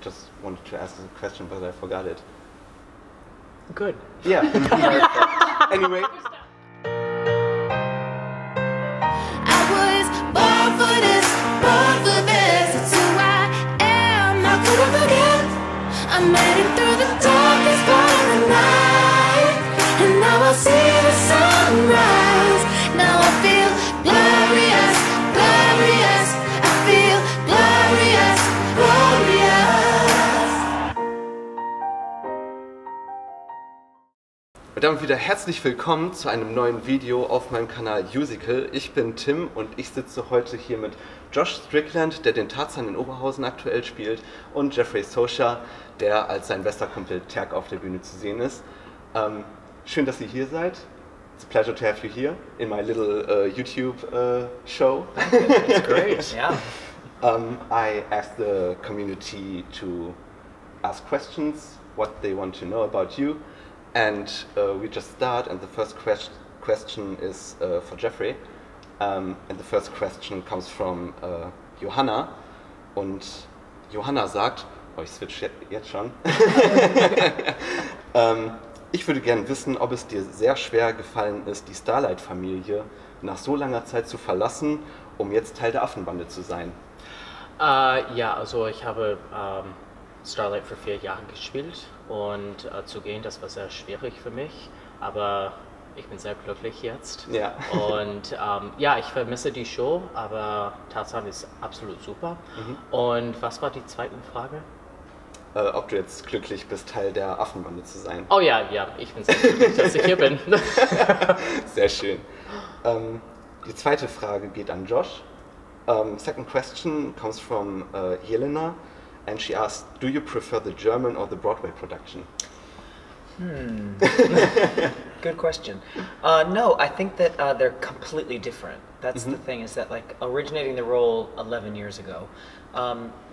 just wanted to ask a question, but I forgot it. Good. Yeah. Anyway. I was born for this, it's who I am. How could I forget? I made it through the darkest part of the night, and now I see the sunrise. Now I feel glorious, glorious. I feel glorious, glorious. Und damit wieder herzlich willkommen zu einem neuen Video auf meinem Kanal Musical. Ich bin Tim und ich sitze heute hier mit Josh Strickland, der den Tarzan in Oberhausen aktuell spielt, und Jeffrey Socia, der als sein bester Kumpel Terk auf der Bühne zu sehen ist. Schön, dass ihr hier seid. It's a pleasure to have you here in my little YouTube show. That's great. Yeah. I asked the community to ask questions, what they want to know about you. And we just start, and the first question is for Jeffrey. And the first question comes from Johanna. Und Johanna sagt, oh, ich switch jetzt schon. Ich würde gerne wissen, ob es dir sehr schwer gefallen ist, die Starlight-Familie nach so langer Zeit zu verlassen, um jetzt Teil der Affenbande zu sein. Ja, also ich habe Starlight für 4 Jahre gespielt und zu gehen, das war sehr schwierig für mich, aber ich bin sehr glücklich jetzt. Ja. Und ja, ich vermisse die Show, aber Tarzan ist absolut super. Und was war die zweite Frage? Ob du jetzt glücklich bist, Teil der Affenbande zu sein. Oh ja, ja, ich bin sehr glücklich, dass ich hier bin. Sehr schön. Die zweite Frage geht an Josh. Second question comes from Jelena, and she asked, do you prefer the German or the Broadway production? Good question. No, I think that they're completely different. That's the thing, is that like originating the role 11 years ago,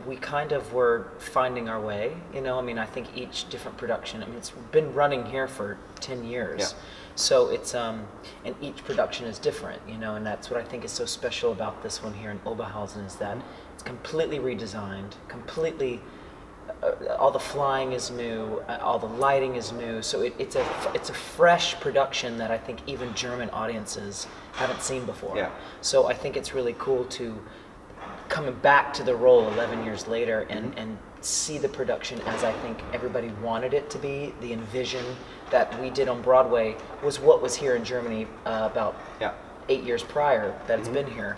we kind of were finding our way, you know. I mean, I think each different production, I mean, it's been running here for 10 years. Yeah. So it's, and each production is different, you know, and that's what I think is so special about this one here in Oberhausen, is that it's completely redesigned, completely, all the flying is new, all the lighting is new, so it's a fresh production that I think even German audiences haven't seen before. Yeah. So I think it's really cool to coming back to the role 11 years later and see the production as I think everybody wanted it to be. The envision that we did on Broadway was what was here in Germany about 8 years prior that it's been here.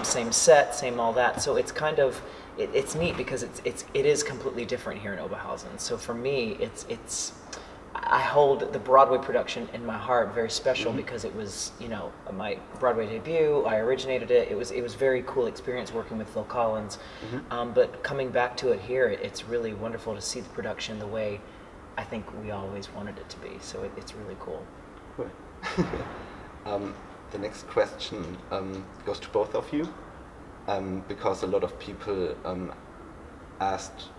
Same set, same all that. So it's kind of, it's neat because it is completely different here in Oberhausen. So for me, I hold the Broadway production in my heart very special because it was, you know, my Broadway debut. I originated it. It was a very cool experience working with Phil Collins. But coming back to it here, it's really wonderful to see the production the way I think we always wanted it to be. So it's really cool. Cool. The next question goes to both of you, because a lot of people asked,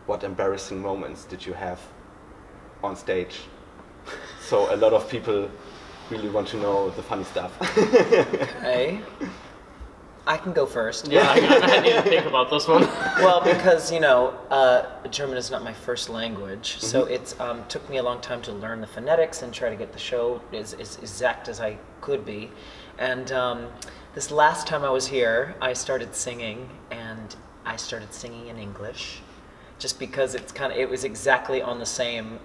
what embarrassing moments did you have on stage? So a lot of people really want to know the funny stuff. Hey, I can go first. Yeah, I need to think about this one. Well, because, you know, German is not my first language, so it took me a long time to learn the phonetics and try to get the show as exact as I could be. And this last time I was here, I started singing, and I started singing in English, just because it was exactly on the same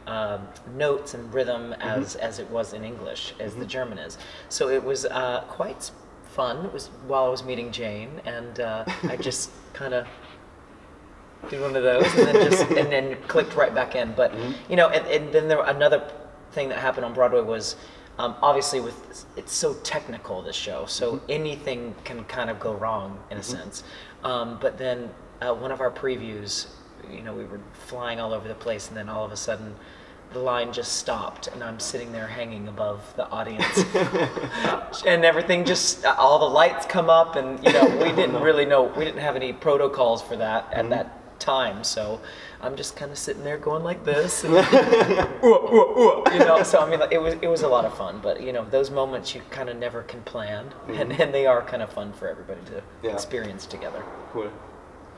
notes and rhythm as it was in English, as the German is. So it was quite fun. It was while I was meeting Jane, and I just kind of did one of those, and then clicked right back in. But you know, and then another thing that happened on Broadway was, obviously it's so technical, this show, so anything can kind of go wrong in a sense. But then one of our previews, you know, we were flying all over the place, and then all of a sudden the line just stopped, and I'm sitting there hanging above the audience. And everything just, all the lights come up, and you know, we didn't really know, we didn't have any protocols for that at that time, so I'm just kind of sitting there going like this, and you know, so I mean, like, it was a lot of fun, but you know, those moments you kind of never can plan, and they are kind of fun for everybody to experience together. Cool.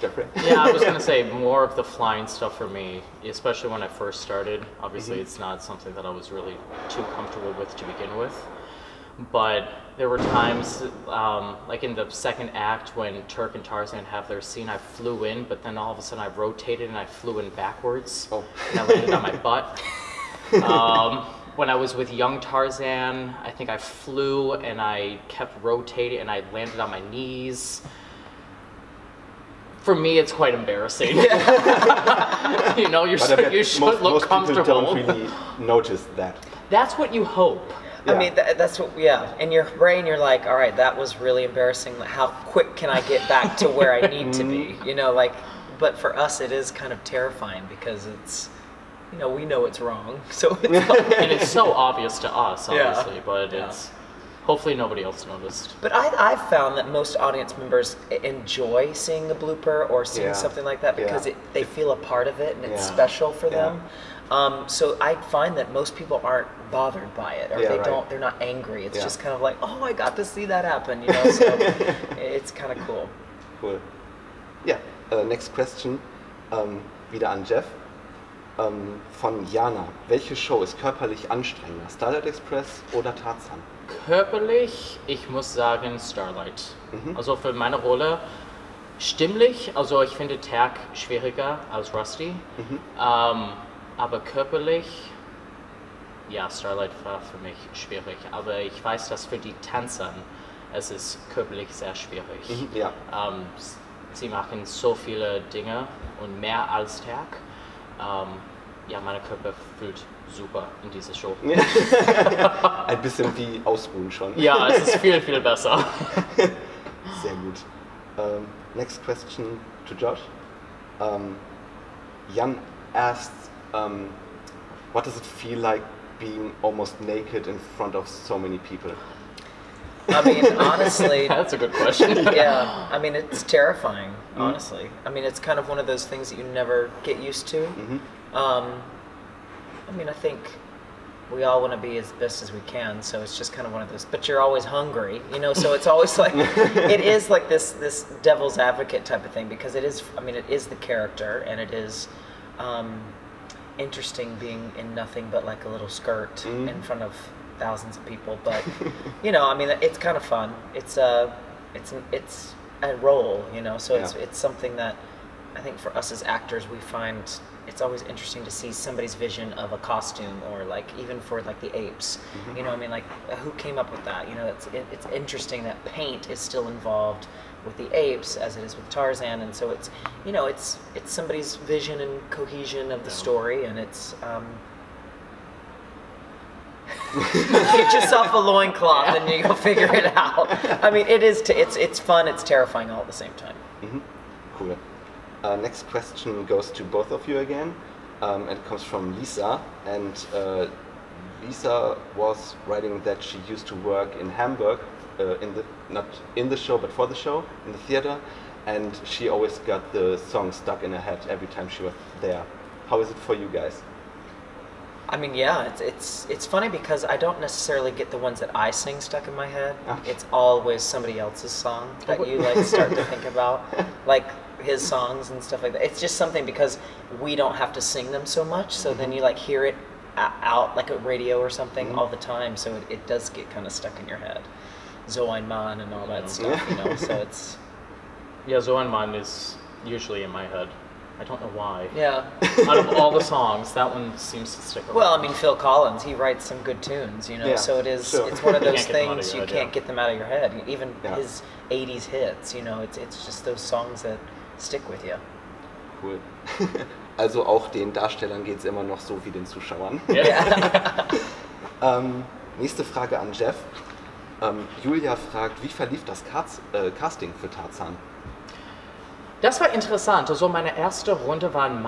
Jeffrey? Yeah, I was going to say more of the flying stuff for me, especially when I first started. Obviously, it's not something that I was really too comfortable with to begin with. But there were times, like in the second act, when Terk and Tarzan have their scene, I flew in, but then all of a sudden I rotated and I flew in backwards. Oh. And I landed on my butt. When I was with young Tarzan, I think I flew and I kept rotating and I landed on my knees. For me, it's quite embarrassing. You know, you should look comfortable. Most people don't really notice that. That's what you hope. I mean, that's what, in your brain, you're like, all right, that was really embarrassing. How quick can I get back to where I need to be? You know, like, but for us, it is kind of terrifying because it's, you know, we know it's wrong. So it's and it's so obvious to us, obviously, but it's, hopefully nobody else noticed. But I've found that most audience members enjoy seeing a blooper or seeing something like that because they feel a part of it and it's special for them. So I find that most people aren't bothered by it, or they're not angry. It's just kind of like, oh, I got to see that happen, you know. So it's kind of cool. Cool. Yeah. Next question. Wieder an Jeff. Von Jana. Welche Show ist körperlich anstrengender? Starlight Express oder Tarzan? Körperlich, ich muss sagen Starlight. Also für meine Rolle. Stimmlich, also ich finde Terk schwieriger als Rusty. Aber körperlich, ja, Starlight war für mich schwierig. Aber ich weiß, dass für die Tänzer es ist körperlich sehr schwierig. Sie machen so viele Dinge und mehr als Terk. Ja, mein Körper fühlt super in dieser Show. Ein bisschen wie ausruhen schon. Ja, es ist viel, viel besser. Sehr gut. Next question to Josh. Jan asks, what does it feel like being almost naked in front of so many people? I mean, honestly... That's a good question. Yeah, I mean, it's terrifying, honestly. I mean, it's kind of one of those things that you never get used to. I mean, I think we all want to be as best as we can, so it's just kind of one of those, but you're always hungry, you know, so it's always like, it is like this devil's advocate type of thing, because it is, I mean, it is the character, and it is interesting being in nothing but like a little skirt in front of thousands of people, but you know, I mean, it's kind of fun. It's a role, you know, so it's something that I think for us as actors, we find it's always interesting to see somebody's vision of a costume, or like even for like the apes, you know, I mean, like who came up with that? You know, it's interesting that paint is still involved with the apes as it is with Tarzan, and so it's, you know, it's somebody's vision and cohesion of the story, and it's get yourself a loincloth and you go figure it out. I mean, it's fun, it's terrifying all at the same time. Cool. Next question goes to both of you again. It comes from Lisa, and Lisa was writing that she used to work in Hamburg, not in the show, but for the show, in the theater, and she always got the song stuck in her head every time she was there. How is it for you guys? I mean, yeah, it's funny because I don't necessarily get the ones that I sing stuck in my head. It's always somebody else's song that you like start to think about, like his songs and stuff like that. It's just something because we don't have to sing them so much, so then you like hear it out like a radio or something all the time, so it does get kind of stuck in your head. So ein Mann and all that stuff, you know, so it's... Yeah, So ein Mann is usually in my head. I don't know why. Yeah. Out of all the songs, that one seems to stick around. Well, I mean, Phil Collins, he writes some good tunes, you know, so it is, it's one of those things you can't get them out of your head. Even his 80s hits, you know, it's just those songs that stick with you. Cool. Also auch den Darstellern geht es immer noch so wie den Zuschauern. Nächste Frage an Jeff. Julia fragt, wie verlief das Casting für Tarzan? Das war interessant. Also meine erste Runde war im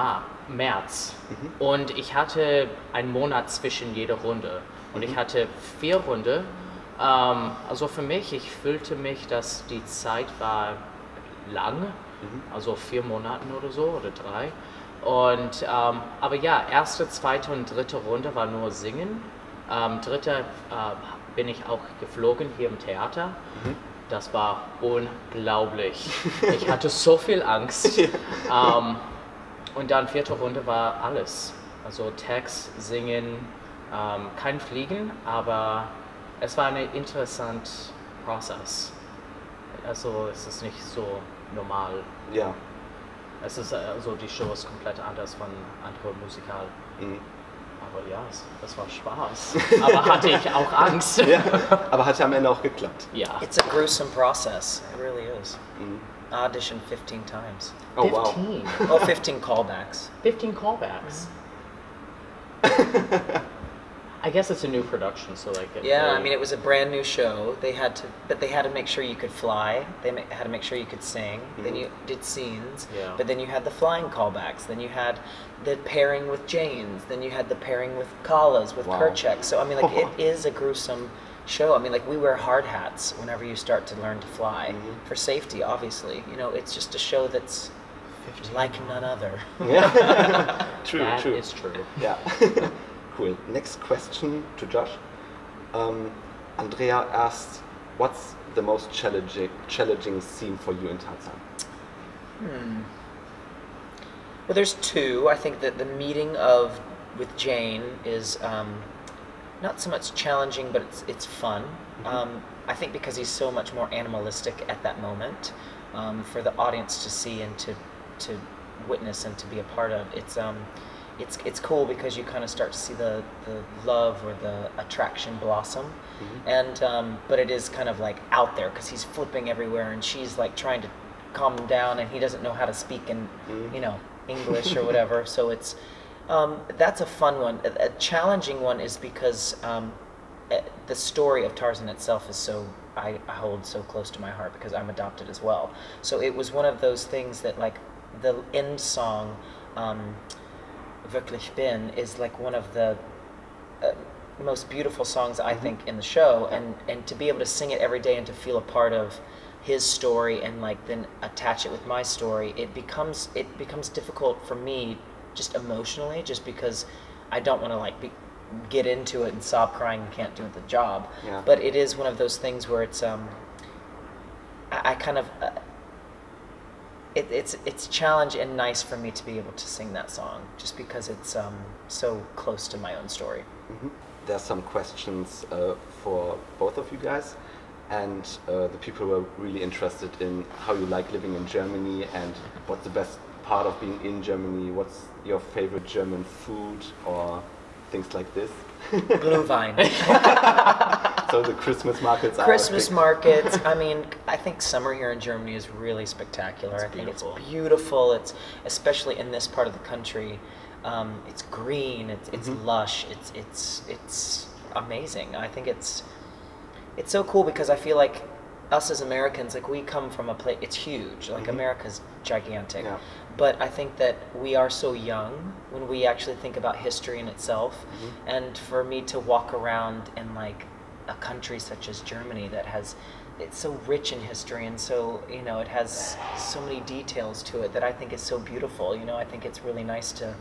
März und ich hatte einen Monat zwischen jeder Runde und ich hatte 4 Runden. Also für mich, ich fühlte mich, dass die Zeit war lang, also 4 Monaten oder so oder 3. Und aber ja, erste, zweite und dritte Runde war nur Singen. Dritte bin ich auch geflogen hier im Theater. Das war unglaublich. Ich hatte so viel Angst. Und dann vierte Runde war alles. Also Text, Singen, kein Fliegen, aber es war ein interessanter Prozess. Also es ist nicht so normal. Ja. Es ist also die Show ist komplett anders von anderen Musikal. Aber ja, das war Spaß. Aber hatte ich auch Angst. Ja, aber hat ja am Ende auch geklappt. Ja. It's a gruesome process. It really is. I auditioned 15 times. Oh, wow. 15. Oh, 15 callbacks. 15 callbacks. I guess it's a new production, so like. Yeah, I mean, it was a brand new show. They had to make sure you could fly. They had to make sure you could sing. Then you did scenes. Yeah. But then you had the flying callbacks. Then you had the pairing with Janes. Then you had the pairing with Kalas, with Kerchak. So I mean, like, it is a gruesome show. I mean, like, we wear hard hats whenever you start to learn to fly for safety. Obviously, you know, it's just a show that's like none other. Yeah. True. That is true. Yeah. Cool. Next question to Josh. Andrea asked, what's the most challenging scene for you in Tarzan? Well, there's two. I think that the meeting with Jane is not so much challenging, but it's fun. I think because he's so much more animalistic at that moment, for the audience to see and to witness and to be a part of. It's cool because you kind of start to see the love or the attraction blossom, and but it is kind of like out there because he's flipping everywhere and she's like trying to calm him down and he doesn't know how to speak in English or whatever. So it's that's a fun one. A challenging one is because the story of Tarzan itself is so I hold so close to my heart because I'm adopted as well. So it was one of those things that, like, the end song. Wirklich bin is like one of the most beautiful songs I think in the show, and to be able to sing it every day and to feel a part of his story and like then attach it with my story, it becomes difficult for me just emotionally, just because I don't want to like get into it and sob crying and can't do the job. Yeah. But it is one of those things where it's I kind of it's a challenge and nice for me to be able to sing that song, just because it's so close to my own story. There's some questions for both of you guys, and the people were really interested in how you like living in Germany and what's the best part of being in Germany. What's your favorite German food or things like this? Glühwein. So the Christmas markets are... Christmas markets, I mean, I think summer here in Germany is really spectacular. I think it's beautiful. It's, especially in this part of the country, it's green, it's lush, it's amazing. I think it's so cool because I feel like us as Americans, like, we come from a place, it's huge, like America's gigantic. Yeah. But I think that we are so young when we actually think about history in itself. And for me to walk around in like a country such as Germany that has, it's so rich in history, and so, you know, it has so many details to it that I think is so beautiful. You know, I think it's really nice to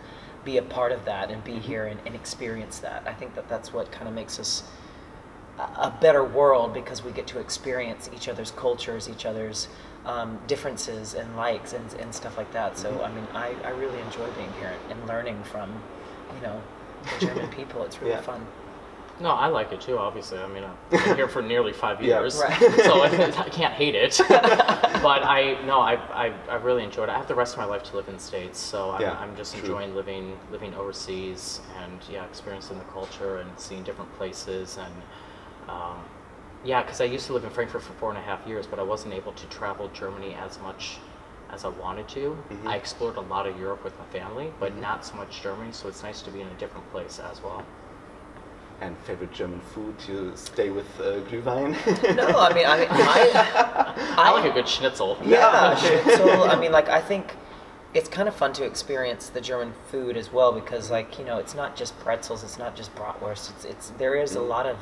be a part of that and be here and experience that. I think that that's what kind of makes us a better world, because we get to experience each other's cultures, each other's differences and likes and stuff like that. So I mean, I really enjoy being here and learning from, you know, the German people. It's really fun. No, I like it too, obviously. I mean, I've been here for nearly 5 years, right. So I can't hate it. But I really enjoyed it. I have the rest of my life to live in the States, so I'm just enjoying living overseas and experiencing the culture and seeing different places. And because I used to live in Frankfurt for 4.5 years, but I wasn't able to travel Germany as much as I wanted to. I explored a lot of Europe with my family, but not so much Germany, so it's nice to be in a different place as well. And favorite German food? You stay with Glühwein? No, I mean, I like a good schnitzel. Yeah, schnitzel. I mean, like, I think it's kind of fun to experience the German food as well, because, like, you know, it's not just pretzels, it's not just bratwurst. There is a lot of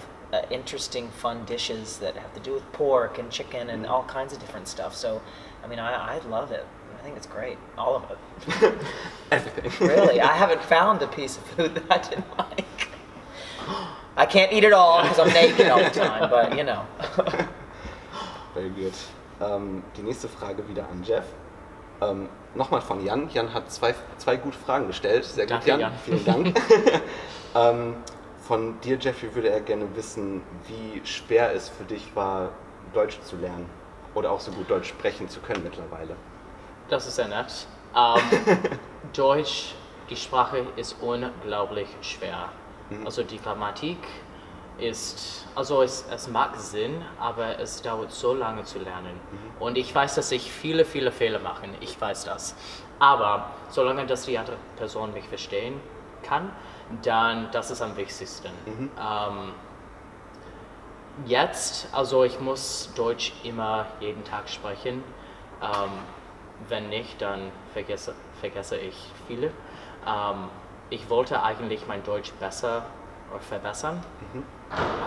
interesting, fun dishes that have to do with pork and chicken and all kinds of different stuff. So, I mean, I love it. I think it's great, all of it. Everything. Really, I haven't found a piece of food that I didn't like. I can't eat it all because I'm naked all the time, but you know. Very good. Die nächste Frage wieder an Jeff. Nochmal von Jan. Jan hat zwei gute Fragen gestellt. Sehr gut, Danke, Jan. Vielen Dank. Von dir, Jeffrey, würde er gerne wissen, wie schwer es für dich war, Deutsch zu lernen oder auch so gut Deutsch sprechen zu können mittlerweile. Das ist sehr nett. Deutsch, die Sprache ist unglaublich schwer. Also die Grammatik ist, also es macht Sinn, aber es dauert so lange zu lernen. Und ich weiß, dass ich viele Fehler mache, ich weiß das. Aber solange dass die andere Person mich verstehen kann, dann das ist am wichtigsten. Jetzt, also ich muss Deutsch immer jeden Tag sprechen. Wenn nicht, dann vergesse ich viele. Ich wollte eigentlich mein Deutsch besser verbessern,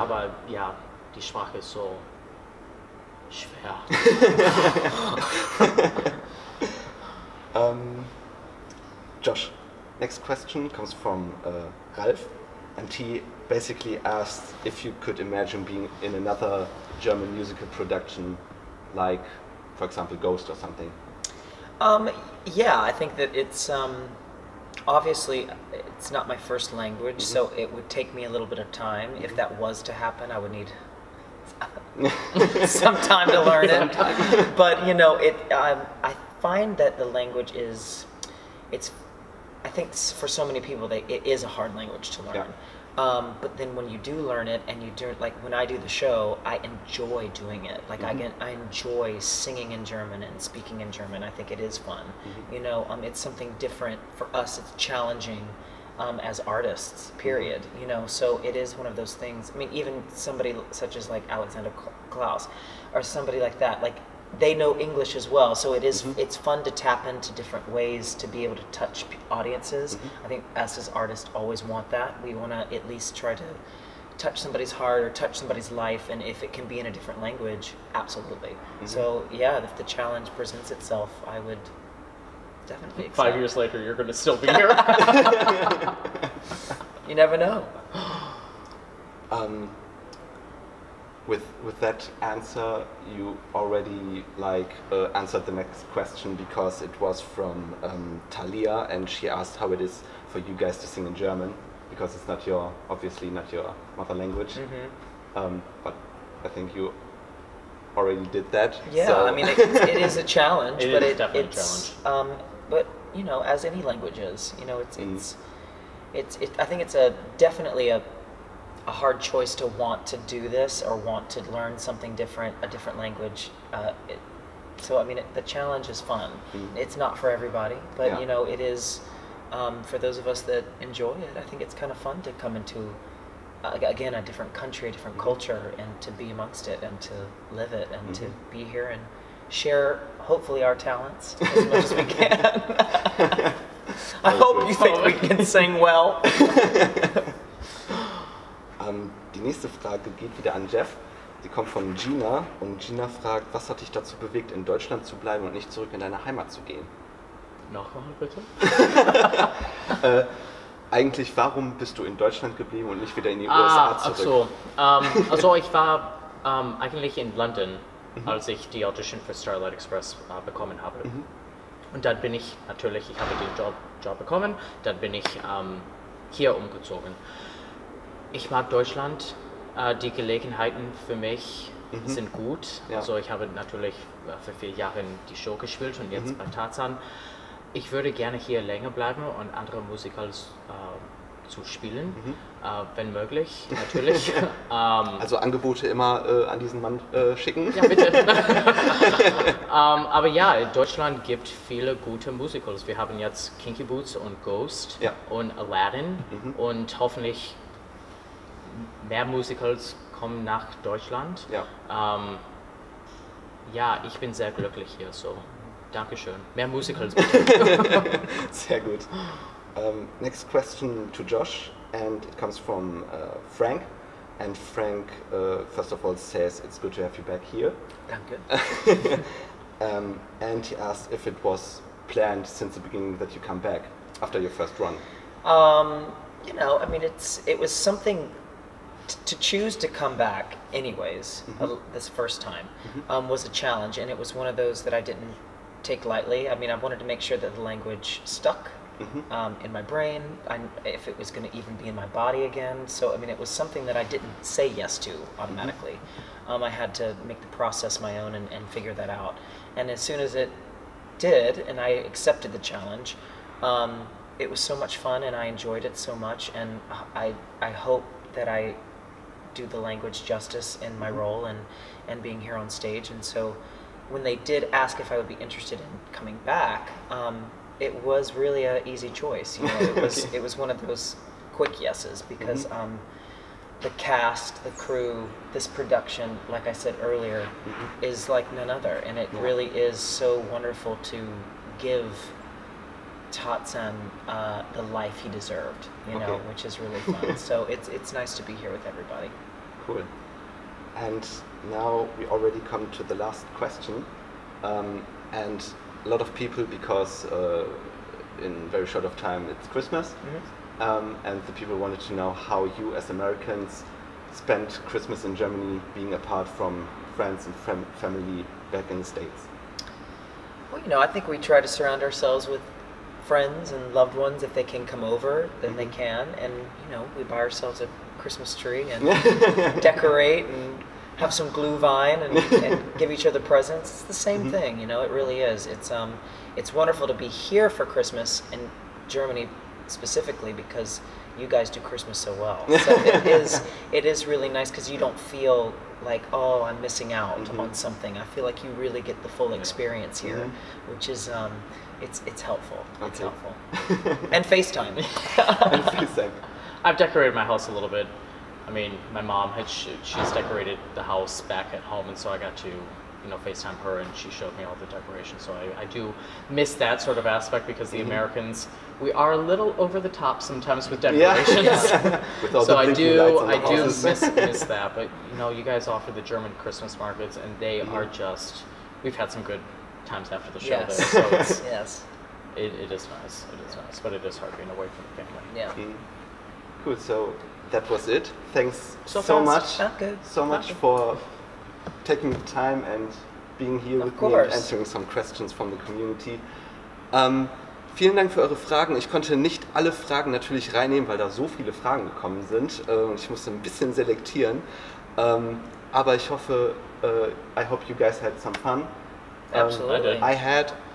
aber ja, die Sprache ist so schwer. Josh, next question comes from Ralph, and he basically asked if you could imagine being in another German musical production, like, for example, Ghost or something. Yeah, I think that it's obviously it's not my first language, so it would take me a little bit of time. If that was to happen, I would need some time to learn it. But you know, I find that the language is, I think for so many people, it is a hard language to learn. Yeah. But then when you do learn it, and you do, like when I do the show, I enjoy doing it. Like I enjoy singing in German and speaking in German. I think it is fun. You know, it's something different for us. It's challenging as artists. Period. You know, so it is one of those things. I mean, even somebody such as like Alexander Klaus, or somebody like that, like they know English as well. So it is. It's fun to tap into different ways to be able to touch audiences. I think us as artists always want that. We want to at least try to touch somebody's heart or touch somebody's life, and if it can be in a different language, absolutely. So yeah, if the challenge presents itself, I would definitely accept. 5 years later, you're going to still be here. You never know. With that answer, you already answered the next question, because it was from Thalia, and she asked how it is for you guys to sing in German, because it's obviously not your mother language. But I think you already did that. Yeah, so. I mean it is a challenge, It but is definitely a challenge. But you know, as any language is, you know, I think it's definitely a hard choice to want to do this or want to learn something different, a different language. So I mean, the challenge is fun. It's not for everybody, but you know, it is for those of us that enjoy it. I think it's kind of fun to come into again a different country, a different culture, and to be amongst it and to live it and to be here and share hopefully our talents as much as we can. I hope you think we can sing well. Die nächste Frage geht wieder an Jeff. Die kommt von Gina, und Gina fragt, was hat dich dazu bewegt, in Deutschland zu bleiben und nicht zurück in deine Heimat zu gehen? Nochmal bitte? Eigentlich, warum bist du in Deutschland geblieben und nicht wieder in die USA zurück? Ach so. Also ich war eigentlich in London, als ich die Audition für Starlight Express bekommen habe. Und dann bin ich natürlich, ich habe den Job bekommen, dann bin ich hier umgezogen. Ich mag Deutschland, die Gelegenheiten für mich sind gut. Ja. Also ich habe natürlich für 4 Jahre die Show gespielt und jetzt bei Tarzan. Ich würde gerne hier länger bleiben und andere Musicals zu spielen, wenn möglich, natürlich. Also Angebote immer an diesen Mann schicken? Ja, bitte. Aber ja, Deutschland gibt viele gute Musicals. Wir haben jetzt Kinky Boots und Ghost und Aladdin und hoffentlich mehr Musicals kommen nach Deutschland. Ja, ich bin sehr glücklich hier, so Dankeschön. Mehr Musicals bitte. Sehr gut. Next question to Josh, and it comes from Frank. And Frank, first of all, says it's good to have you back here. Danke. And he asked if it was planned since the beginning that you come back after your first run. You know, I mean, it was something to choose to come back anyways, this first time, was a challenge, and it was one of those that I didn't take lightly. I mean, I wanted to make sure that the language stuck in my brain, if it was going to even be in my body again. So, I mean, it was something that I didn't say yes to automatically. I had to make the process my own and figure that out. And as soon as it did, and I accepted the challenge, it was so much fun, and I enjoyed it so much, and I hope that I do the language justice in my role and being here on stage. And so when they did ask if I would be interested in coming back, it was really an easy choice. You know, it was one of those quick yeses, because the cast, the crew, this production, like I said earlier, is like none other, and it really is so wonderful to give Tarzan the life he deserved, you know, which is really fun. So it's nice to be here with everybody. Cool. And now we already come to the last question, and a lot of people, because in very short of time it's Christmas, and the people wanted to know how you as Americans spent Christmas in Germany, being apart from friends and family back in the States. Well, you know, I think we try to surround ourselves with friends and loved ones. If they can come over, then they can, and you know, we buy ourselves a Christmas tree and decorate and have some glühwein and give each other presents. It's the same thing, you know. It really is. It's wonderful to be here for Christmas in Germany specifically, because you guys do Christmas so well. So it is really nice, because you don't feel like, oh, I'm missing out on something. I feel like you really get the full experience here, which is it's helpful. Okay. It's helpful. And FaceTime. And FaceTime. I've decorated my house a little bit. I mean, my mom she's decorated the house back at home, and so I got to, you know, FaceTime her, and she showed me all the decorations. So I do miss that sort of aspect, because the Americans, we are a little over the top sometimes with decorations. With all so the I do houses. miss that. But you know, you guys offer the German Christmas markets, and they are just, we've had some good times after the show there. So it's, it is nice. It is nice, but it is hard being away from the family. Yeah. Cool. So that was it. Thanks so much. Okay. So much for taking the time and being here with me and answering some questions from the community. Vielen Dank für eure Fragen. Ich konnte nicht alle Fragen natürlich reinnehmen, weil da so viele Fragen gekommen sind. Ich musste ein bisschen selektieren. Aber ich hoffe, I hope you guys had some fun. Absolutely.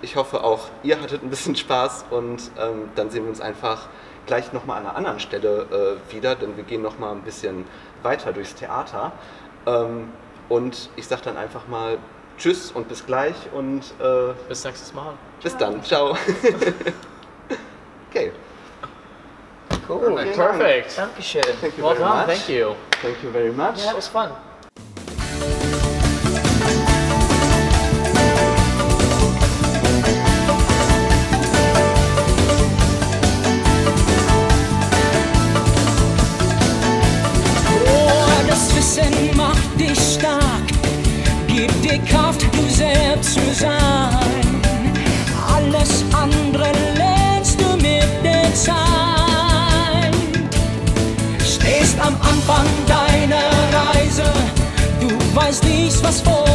Ich hoffe auch, ihr hattet ein bisschen Spaß, und dann sehen wir uns einfach gleich nochmal an einer anderen Stelle wieder, denn wir gehen nochmal ein bisschen weiter durchs Theater. Und ich sage dann einfach mal Tschüss und bis gleich und bis nächstes Mal. Bis dann. Ciao. Okay. Cool. Perfect. Dankeschön. Thank you well very done. much. Thank you. Thank you very much. Yeah, it was fun. Wissen macht dich stark, gibt dir Kraft, du selbst zu sein. Alles andere lernst du mit der Zeit. Stehst am Anfang deiner Reise, du weißt nicht, was vor